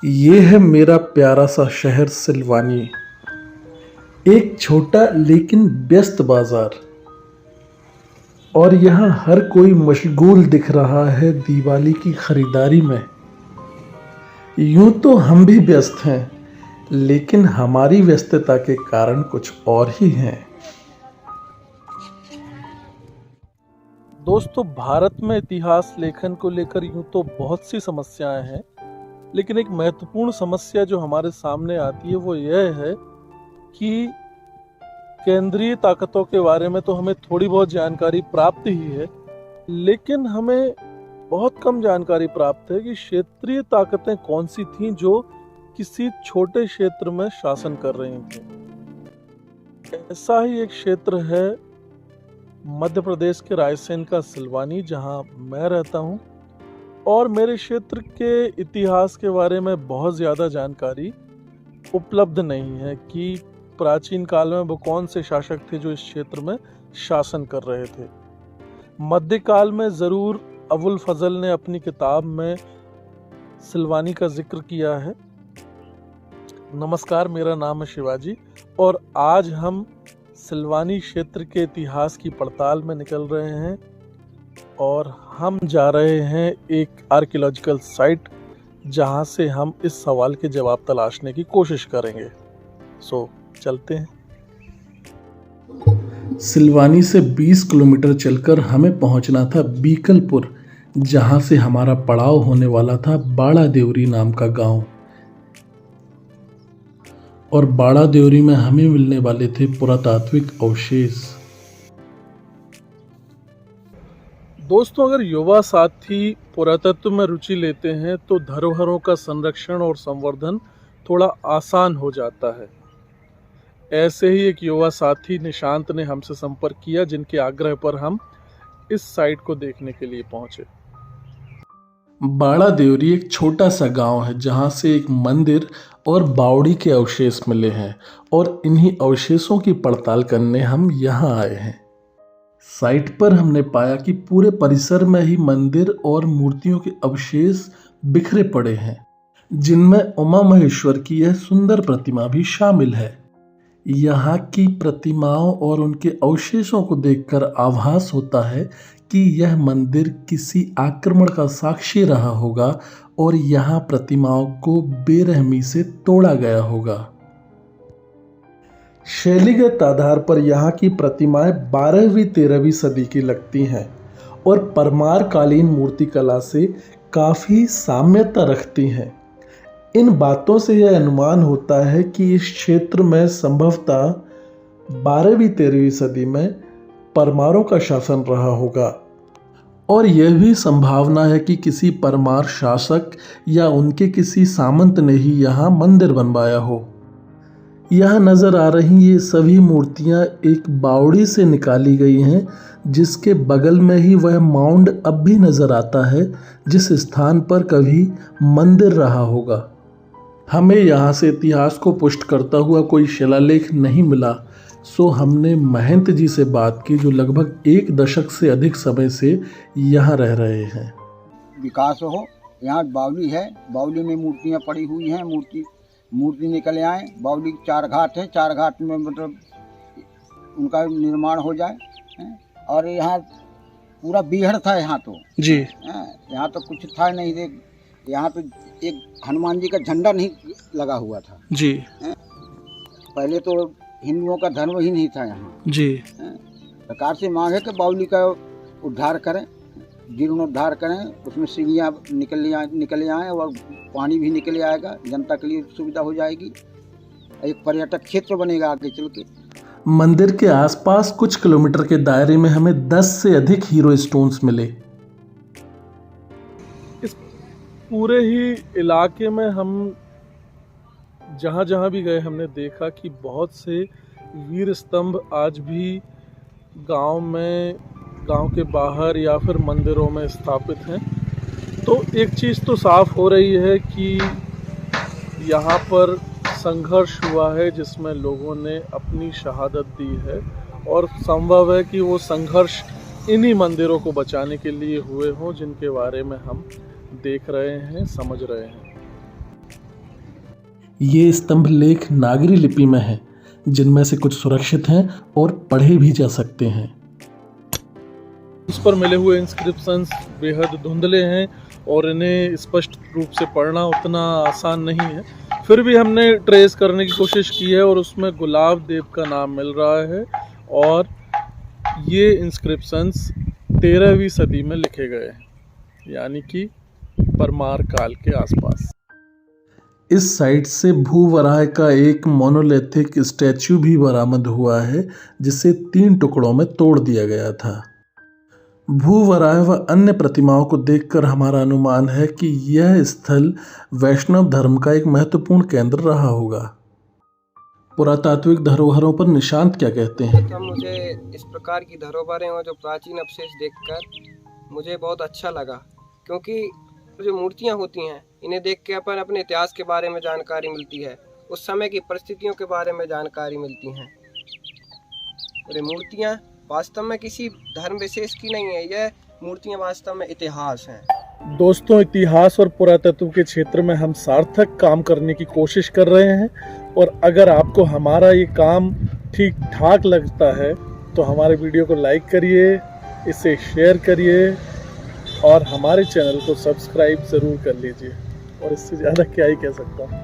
ये है मेरा प्यारा सा शहर सिलवानी। एक छोटा लेकिन व्यस्त बाजार, और यहाँ हर कोई मशगूल दिख रहा है दिवाली की खरीदारी में। यूं तो हम भी व्यस्त हैं, लेकिन हमारी व्यस्तता के कारण कुछ और ही हैं। दोस्तों, भारत में इतिहास लेखन को लेकर यूं तो बहुत सी समस्याएं हैं, लेकिन एक महत्वपूर्ण समस्या जो हमारे सामने आती है वो यह है कि केंद्रीय ताकतों के बारे में तो हमें थोड़ी बहुत जानकारी प्राप्त ही है, लेकिन हमें बहुत कम जानकारी प्राप्त है कि क्षेत्रीय ताकतें कौन सी थीं जो किसी छोटे क्षेत्र में शासन कर रही थीं। ऐसा ही एक क्षेत्र है मध्य प्रदेश के रायसेन का सिलवानी, जहां मैं रहता हूं, और मेरे क्षेत्र के इतिहास के बारे में बहुत ज़्यादा जानकारी उपलब्ध नहीं है कि प्राचीन काल में वो कौन से शासक थे जो इस क्षेत्र में शासन कर रहे थे। मध्यकाल में ज़रूर अबुल फजल ने अपनी किताब में सिलवानी का जिक्र किया है। नमस्कार, मेरा नाम है शिवाजी और आज हम सिलवानी क्षेत्र के इतिहास की पड़ताल में निकल रहे हैं और हम जा रहे हैं एक आर्कियोलॉजिकल साइट जहां से हम इस सवाल के जवाब तलाशने की कोशिश करेंगे। चलते हैं। सिलवानी से 20 किलोमीटर चलकर हमें पहुंचना था बीकलपुर, जहां से हमारा पड़ाव होने वाला था बाड़ा देवरी नाम का गांव। और बाड़ा देवरी में हमें मिलने वाले थे पुरातात्विक अवशेष। दोस्तों, अगर युवा साथी पुरातत्व में रुचि लेते हैं तो धरोहरों का संरक्षण और संवर्धन थोड़ा आसान हो जाता है। ऐसे ही एक युवा साथी निशांत ने हमसे संपर्क किया, जिनके आग्रह पर हम इस साइट को देखने के लिए पहुंचे। बाड़ा देवरी एक छोटा सा गांव है जहां से एक मंदिर और बावड़ी के अवशेष मिले हैं, और इन्हीं अवशेषों की पड़ताल करने हम यहां आए हैं। साइट पर हमने पाया कि पूरे परिसर में ही मंदिर और मूर्तियों के अवशेष बिखरे पड़े हैं, जिनमें उमा महेश्वर की यह सुंदर प्रतिमा भी शामिल है। यहाँ की प्रतिमाओं और उनके अवशेषों को देखकर आभास होता है कि यह मंदिर किसी आक्रमण का साक्षी रहा होगा और यहाँ प्रतिमाओं को बेरहमी से तोड़ा गया होगा। शैलीगत आधार पर यहाँ की प्रतिमाएं 12वीं 13वीं सदी की लगती हैं और परमार कालीन मूर्तिकला से काफ़ी साम्यता रखती हैं। इन बातों से यह अनुमान होता है कि इस क्षेत्र में संभवतः 12वीं 13वीं सदी में परमारों का शासन रहा होगा, और यह भी संभावना है कि किसी परमार शासक या उनके किसी सामंत ने ही यहाँ मंदिर बनवाया हो। यहाँ नज़र आ रही ये सभी मूर्तियाँ एक बावड़ी से निकाली गई हैं, जिसके बगल में ही वह माउंड अब भी नज़र आता है जिस स्थान पर कभी मंदिर रहा होगा। हमें यहाँ से इतिहास को पुष्ट करता हुआ कोई शिलालेख नहीं मिला, सो हमने महंत जी से बात की, जो लगभग 1 दशक से अधिक समय से यहाँ रह रहे हैं। विकास हो, यहाँ बावली है, बावली में मूर्तियाँ पड़ी हुई हैं, मूर्ति निकल आए। बावली 4 घाट है, 4 घाट में मतलब उनका निर्माण हो जाए। और यहाँ पूरा बीहड़ था यहाँ तो जी, यहाँ तो कुछ था नहीं। यहाँ पे एक हनुमान जी का झंडा नहीं लगा हुआ था जी। पहले तो हिंदुओं का धर्म ही नहीं था यहाँ जी। सरकार से मांग है कि बावली का उद्धार करें, जीर्णोद्धार करें, उसमें सीढ़ियाँ निकल आए और पानी भी निकल आएगा, जनता के लिए सुविधा हो जाएगी, एक पर्यटक क्षेत्र बनेगा आगे चल के। मंदिर के आसपास कुछ किलोमीटर के दायरे में हमें 10 से अधिक हीरो स्टोन्स मिले। पूरे ही इलाके में हम जहाँ जहाँ भी गए हमने देखा कि बहुत से वीर स्तंभ आज भी गांव के बाहर या फिर मंदिरों में स्थापित हैं। तो एक चीज़ तो साफ हो रही है कि यहाँ पर संघर्ष हुआ है जिसमें लोगों ने अपनी शहादत दी है, और संभव है कि वो संघर्ष इन्हीं मंदिरों को बचाने के लिए हुए हों जिनके बारे में हम देख रहे हैं, समझ रहे हैं। ये स्तंभ लेख नागरी लिपि में हैं, जिनमें से कुछ सुरक्षित हैं और पढ़े भी जा सकते हैं। उस पर मिले हुए इंस्क्रिप्शंस बेहद धुंधले हैं और इन्हें स्पष्ट रूप से पढ़ना उतना आसान नहीं है। फिर भी हमने ट्रेस करने की कोशिश की है और उसमें गुलाब देव का नाम मिल रहा है और ये इंस्क्रिप्शंस 13वीं सदी में लिखे गए हैं, यानी कि परमार काल के आसपास। इस साइट से भूवराह का एक मोनोलिथिक स्टैच्यू भी बरामद हुआ है, जिसे 3 टुकड़ों में तोड़ दिया गया था। भूवराह व अन्य प्रतिमाओं को देखकर हमारा अनुमान है कि यह स्थल वैष्णव धर्म का एक महत्वपूर्ण केंद्र रहा होगा। पुरातात्विक धरोहरों पर निशांत क्या कहते हैं? तो मुझे इस प्रकार की धरोहरें और जो प्राचीन अवशेष देखकर मुझे बहुत अच्छा लगा, क्योंकि जो मूर्तियां होती हैं इन्हें देख के अपन अपने इतिहास के बारे में जानकारी मिलती है, उस समय की परिस्थितियों के बारे में जानकारी मिलती हैं। और ये मूर्तियां वास्तव में किसी धर्म विशेष की नहीं है, यह मूर्तियां वास्तव में इतिहास हैं। दोस्तों, इतिहास और पुरातत्व के क्षेत्र में हम सार्थक काम करने की कोशिश कर रहे हैं और अगर आपको हमारा ये काम ठीक ठाक लगता है तो हमारे वीडियो को लाइक करिए, इसे शेयर करिए और हमारे चैनल को सब्सक्राइब ज़रूर कर लीजिए। और इससे ज़्यादा क्या ही कह सकता हूँ।